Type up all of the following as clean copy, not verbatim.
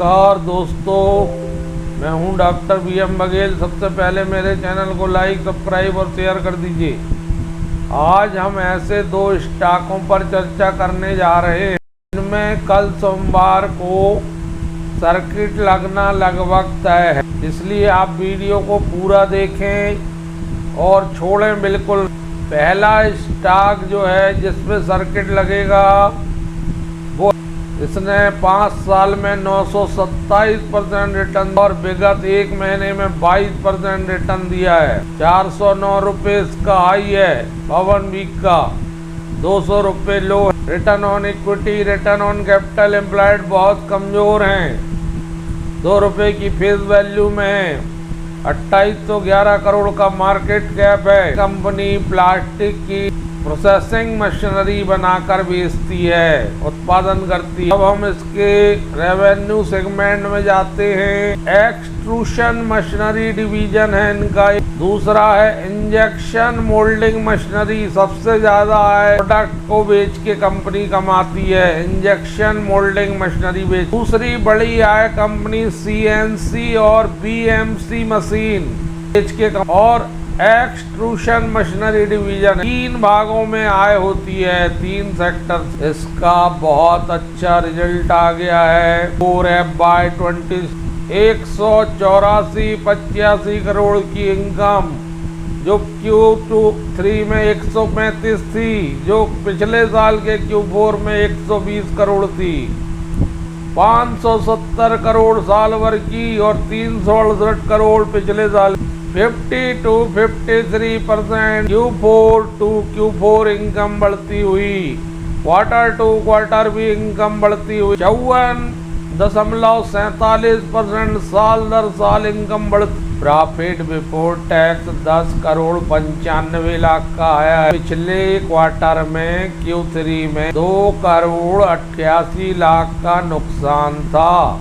नमस्कार दोस्तों, मैं हूं डॉक्टर BM बघेल। सबसे पहले मेरे चैनल को लाइक, सब्सक्राइब और शेयर कर दीजिए। आज हम ऐसे दो स्टॉकों पर चर्चा करने जा रहे हैं जिनमें कल सोमवार को सर्किट लगना लगभग तय है, इसलिए आप वीडियो को पूरा देखें और छोड़ें बिल्कुल। पहला स्टॉक जो है जिसमें सर्किट लगेगा वो इसने 5 साल में 927% रिटर्न और विगत एक महीने में 22% रिटर्न दिया है। 409 रुपये इसका हाई है 52 वीक का, 200 रुपये लो। Return on equity, return on capital employed बहुत कमजोर हैं, 2 रुपये की फेस वैल्यू में है। 2811 करोड़ का मार्केट कैप है। कंपनी प्लास्टिक की प्रोसेसिंग मशीनरी बनाकर बेचती है, उत्पादन करती है। अब हम इसके रेवेन्यू सेगमेंट में जाते हैं। एक्सट्रूशन मशीनरी डिवीजन है इनका। दूसरा है इंजेक्शन मोल्डिंग मशीनरी, सबसे ज्यादा है। प्रोडक्ट को बेच के कंपनी कमाती है, इंजेक्शन मोल्डिंग मशीनरी बेच। दूसरी बड़ी है कंपनी CNC और BMC मशीन बेच के और एक्सट्रूशन मशीनरी डिवीजन 3 भागों में आय होती है, 3 सेक्टर। इसका बहुत अच्छा रिजल्ट आ गया है। 4FY20 184-85 करोड़ की इनकम, जो Q3 में 135 थी, जो पिछले साल के Q4 में 120 करोड़ थी। 570 करोड़ साल भर की और 368 करोड़ पिछले साल। 50 to 53% Q4 to Q4 income बढ़ती हुई, क्वार्टर टू क्वार्टर भी इनकम बढ़ती हुई। 54.47% साल दर साल इनकम बढ़ती। Profit before tax 10 crore 95 lakh का आया है। पिछले क्वार्टर में Q3 में 2 करोड़ 88 लाख का नुकसान था।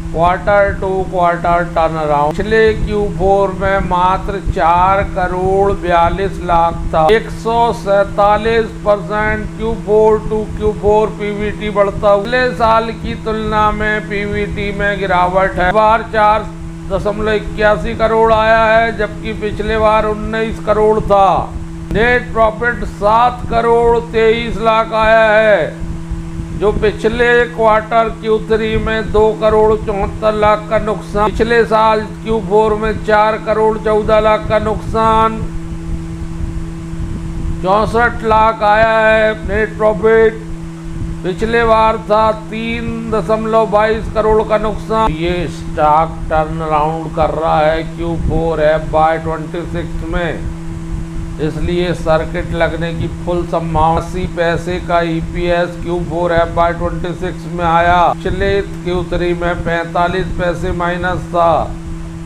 Quarter to quarter turnaround. पिछले Q4 में मात्र 4 करोड़ 42 लाख था। 147% Q4 टू Q4 PBT बढ़ता हुआ। पिछले साल की तुलना में PBT में गिरावट है। बार 4.81 करोड़ आया है, जबकि पिछले बार 19 करोड़ था। नेट प्रॉफिट 7 करोड़ 23 लाख आया है, जो पिछले क्वार्टर Q3 में 2 करोड़ 74 लाख का नुकसान। पिछले साल Q4 में 4 करोड़ 14 लाख का नुकसान। 64 लाख आया है नेट प्रॉफिट, पिछले बार था 3.22 करोड़ का नुकसान। ये स्टॉक टर्न अराउंड कर रहा है Q4 FY26 में, इसलिए सर्किट लगने की फुल संभावना। 80 पैसे का EPS Q4 FY26 में आया। पिछले Q3 में 45 पैसे माइनस था,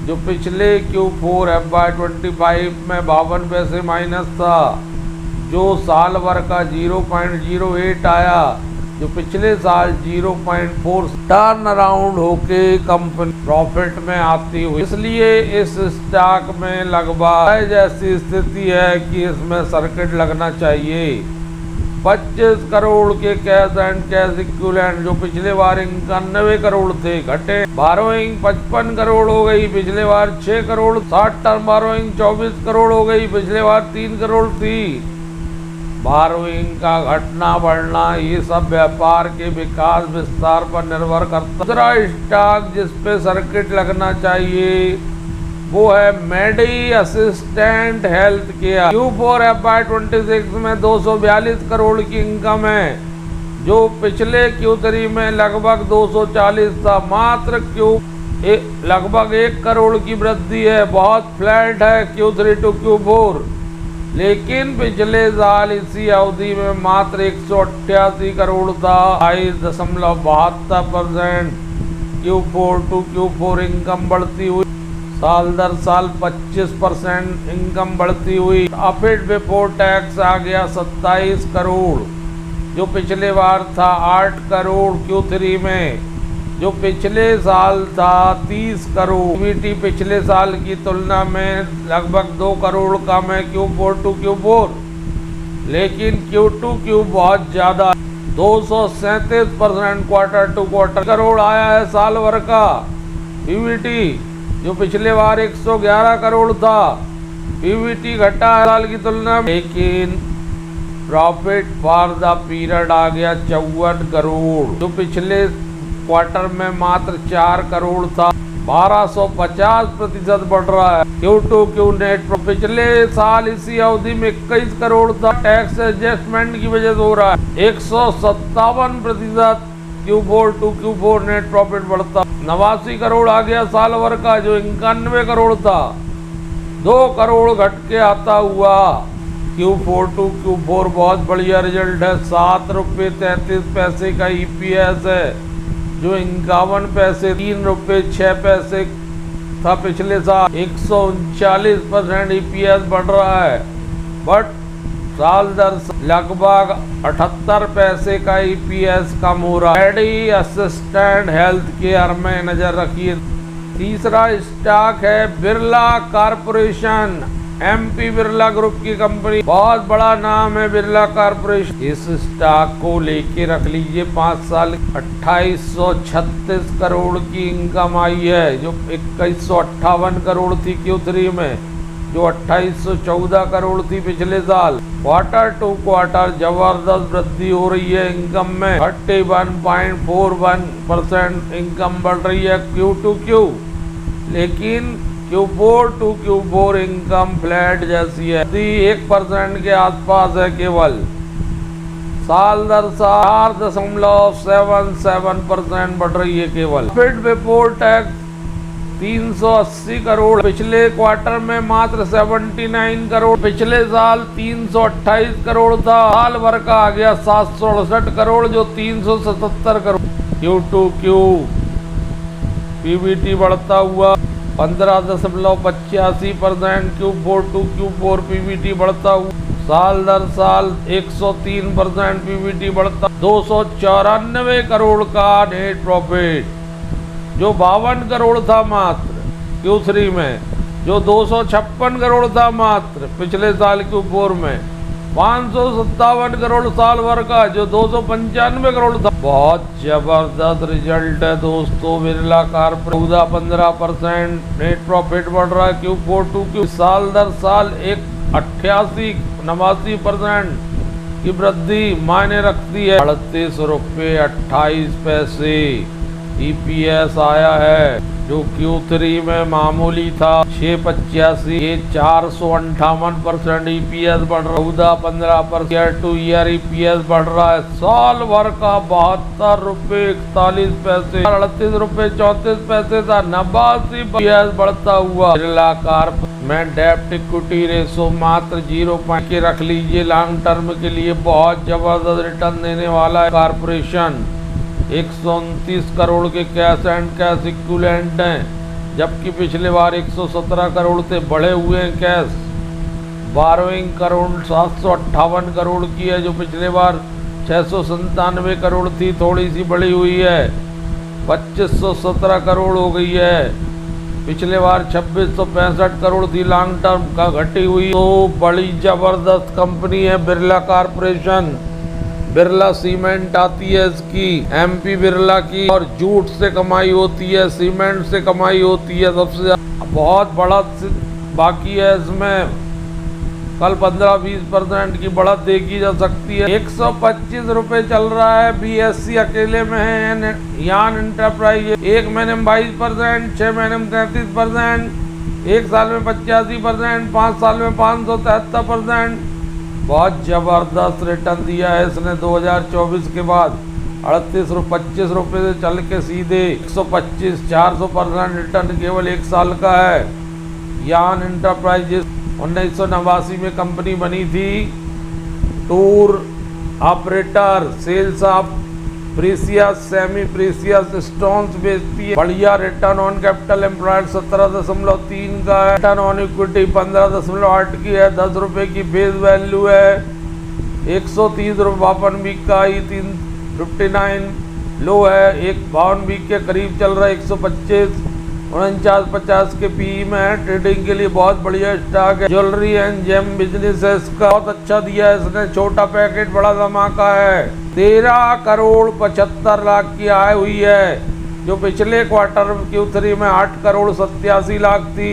जो पिछले Q4 FY25 में 52 पैसे माइनस था, जो साल भर का 0.08 आया, जो पिछले साल 0.4 टर्न अराउंड होके कंपनी प्रॉफिट में आती हुई। इसलिए इस स्टॉक में लगभग जैसी स्थिति है कि इसमें सर्किट लगना चाहिए। 25 करोड़ के कैश एंड कैश इक्विवेलेंट, जो पिछले बार 91 करोड़ थे, घटे। बोरोइंग 55 करोड़ हो गई, पिछले बार 6 crore. Short term borrowing 24 crore हो गई, पिछले बार 3 करोड़ थी। बोरोइंग का घटना बढ़ना ये सब व्यापार के विकास विस्तार पर निर्भर करता है। दूसरा स्टॉक जिस पे सर्किट लगना चाहिए वो है मेडी assistant health care. Q4 FY26 में 242 करोड़ की इनकम है, जो पिछले Q3 में लगभग 240 था। मात्र लगभग 1 करोड़ की वृद्धि है, बहुत फ्लैट है Q3 टू Q4। लेकिन पिछले साल इसी अवधि में मात्र 188 करोड़ था। 22.72% Q4 टू Q4 इनकम बढ़ती हुई, साल दर साल 25% इनकम बढ़ती हुई। प्रॉफिट बिफोर टैक्स आ गया 27 करोड़, जो पिछले बार था 8 करोड़ Q3 में, जो पिछले साल था 30 करोड़। PBT पिछले साल की तुलना में लगभग 2 करोड़ कम है Q4 टू Q4, लेकिन Q2 Q बहुत ज़्यादा। 237% क्वार्टर टू क्वार्टर। करोड़ आया है साल भर का पीबीटी, जो पिछले बार 111 करोड़ था। पीबीटी घटा है साल की तुलना में, लेकिन प्रॉफिट फॉर द पीरियड आ गया 54 करोड़, जो पिछले क्वार्टर में मात्र 4 करोड़ था। 1250% बढ़ रहा है। क्यू टू क्यू नेट पिछले साल इसी अवधि में 21 करोड़ था। टैक्स एडजस्टमेंट की वजह से हो रहा है 157% Q4 to Q4 net profit बढ़ता। 89 करोड़ आ गया साल भर का, जो 91 करोड़ था। 2 करोड़ घट के आता हुआ Q4 टू Q4 बहुत बढ़िया रिजल्ट है। 7 रुपये 33 पैसे का EPS है, जो 51 पैसे 3 रुपये 6 पैसे था पिछले साल। 139% EPS बढ़ रहा है, बट साल दर लगभग 78 पैसे का EPS कम हो रहा है। मेडी असिस्टेंट हेल्थ केयर में नजर रखिए। तीसरा स्टॉक है Birla corporation, MP Birla group की कंपनी, बहुत बड़ा नाम है बिरला कॉर्पोरेशन। इस स्टॉक को लेके रख लीजिए। 5 साल 2836 करोड़ की इनकम आई है, जो 2158 करोड़ थी Q3 में, जो 2814 करोड़ थी पिछले साल। क्वार्टर टू क्वार्टर जबरदस्त वृद्धि हो रही है इनकम में। 31.41% इनकम बढ़ रही है Q टू Q, लेकिन Q4 to Q4 income flat जैसी है, 1% के आसपास है केवल। साल दर साल 4.77% बढ़ रही है केवल। प्रॉफिट बिफोर टैक्स 380 करोड़, पिछले क्वार्टर में मात्र 79 करोड़। पिछले साल 328 करोड़ था। साल भर का आ गया 768 करोड़, जो 377 crore. Q to Q PBT बढ़ता हुआ 15.85%। Q4 टू Q4 PBT बढ़ता हुआ साल दर साल 103% PBT बढ़ता। 294 करोड़ का नेट प्रॉफिट, जो 52 करोड़ था मात्र Q3 में, जो 256 करोड़ था मात्र पिछले साल Q4 में। 557 करोड़ साल भर का, जो 295 करोड़ था। बहुत जबरदस्त रिजल्ट है दोस्तों। बिरला कॉर्पोरेशन 15% नेट प्रॉफिट बढ़ रहा है Q4 टू Q। साल दर साल 89% की वृद्धि मायने रखती है। 38 रुपये 28 पैसे EPS आया है, जो Q3 में मामूली था 685। ये 458% EPS बढ़ रहा है। 14-15% ईयर टू ईयर EPS बढ़ रहा है। साल भर का 72 रुपये 41 पैसे, 38 रुपये 34 पैसे था। 89 EPS बढ़ता हुआ। बिरला कॉर्प में डेब्ट इक्विटी रेशो मात्र 0 के रख लीजिए। लॉन्ग टर्म के लिए बहुत जबरदस्त रिटर्न देने वाला है कॉर्पोरेशन। 129 करोड़ के कैश एंड कैश इक्विवेलेंट हैं, जबकि पिछले बार 117 करोड़ थे। बढ़े हुए हैं कैश। बारोइंग करोड़ 758 करोड़ की है, जो पिछले बार 697 करोड़ थी, थोड़ी सी बढ़ी हुई है। 2517 करोड़ हो गई है। पिछले बार 2665 करोड़ थी लॉन्ग टर्म का, घटी हुई। तो बड़ी जबरदस्त कंपनी है बिरला कॉर्पोरेशन। बिरला सीमेंट आती है इसकी, MP बिरला की, और जूट से कमाई होती है, सीमेंट से कमाई होती है सबसे ज्यादा। बहुत बड़ा बाकी है इसमें, कल 15-20% की बढ़त देखी जा सकती है। 125 रुपये चल रहा है। BSE अकेले में है। यान इंटरप्राइज 1 महीने में 22%, 6 महीने में 33%, 1 साल में 85%, 5 साल में 573%। बहुत जबरदस्त रिटर्न दिया है इसने 2024 के बाद। 25 रुपये से चल के सीधे 125-400% रिटर्न केवल 1 साल का है। यान इंटरप्राइजेस 1989 में कंपनी बनी थी। Tour operator, sales of precious semi precious stones बेचती है। बढ़िया रिटर्न ऑन कैपिटल एम्प्लॉयड 17.3 का है। रिटर्न ऑन इक्विटी 15.8 की है। 10 रुपये की फेस वैल्यू है। 130 रुपये 52 वीक का ही 359 लो है। एक 52 वीक के करीब चल रहा है 125। 49.50 के पी में है। ट्रेडिंग के लिए बहुत बढ़िया स्टॉक है। ज्वेलरी एंड जेम बिजनेस है इसका, बहुत अच्छा दिया है इसने। छोटा पैकेट बड़ा धमाका है। 13 करोड़ 75 लाख की आय हुई है, जो पिछले क्वार्टर Q3 में 8 करोड़ 87 लाख थी,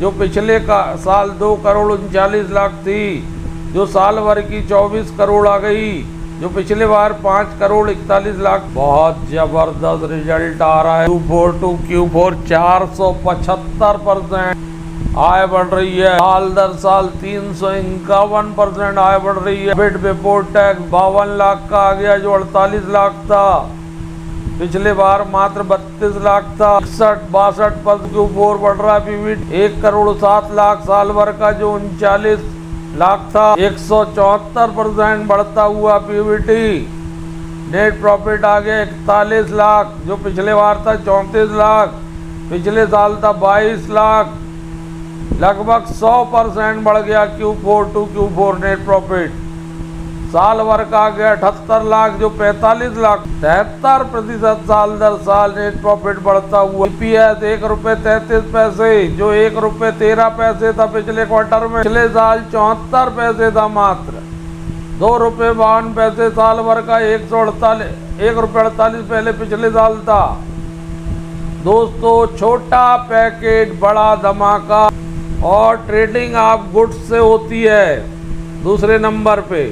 जो पिछले साल 2 करोड़ 39 लाख थी, जो साल भर की 24 करोड़ आ गई, जो पिछले बार 5 करोड़ 41 लाख। बहुत जबरदस्त रिजल्ट आ रहा है। Q4 to Q4 475% आय बढ़ रही है। साल दर साल 351% आय बढ़ रही है। प्रॉफिट बिफोर टैक्स 52 लाख का आ गया, जो 48 लाख था, पिछले बार मात्र 32 लाख था। 61-62% Q4 बढ़ रहा है। PBT 1 करोड़ 7 लाख, साल भर का जो 39 लाख था। 174% बढ़ता हुआ PBT। नेट प्रॉफिट आ गया 41 लाख, जो पिछले बार था 34 लाख, पिछले साल था 22 लाख। लगभग 100% बढ़ गया Q4 to Q4 net profit. साल भर का आ गया 78 लाख, जो 45 लाख। 73% साल दर साल नेट प्रॉफिट बढ़ता हुआ। EPS 1 रुपये 33 पैसे, जो 1 रुपये 13 पैसे था पिछले क्वार्टर में। पिछले साल 74 पैसे था मात्र। 2 रुपये 52 पैसे साल भर का। 1 रुपये 48 पहले पिछले साल था। दोस्तों, छोटा पैकेट बड़ा धमाका, और ट्रेडिंग आप गुड्स से होती है दूसरे नंबर पे।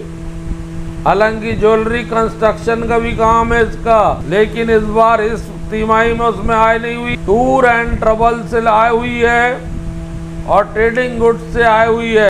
हालांकि ज्वेलरी कंस्ट्रक्शन का भी काम है इसका, लेकिन इस बार इस तिमाही में उसमें आय नहीं हुई। टूर एंड ट्रेवल से आय हुई है, और ट्रेडिंग गुड्स से आय हुई है।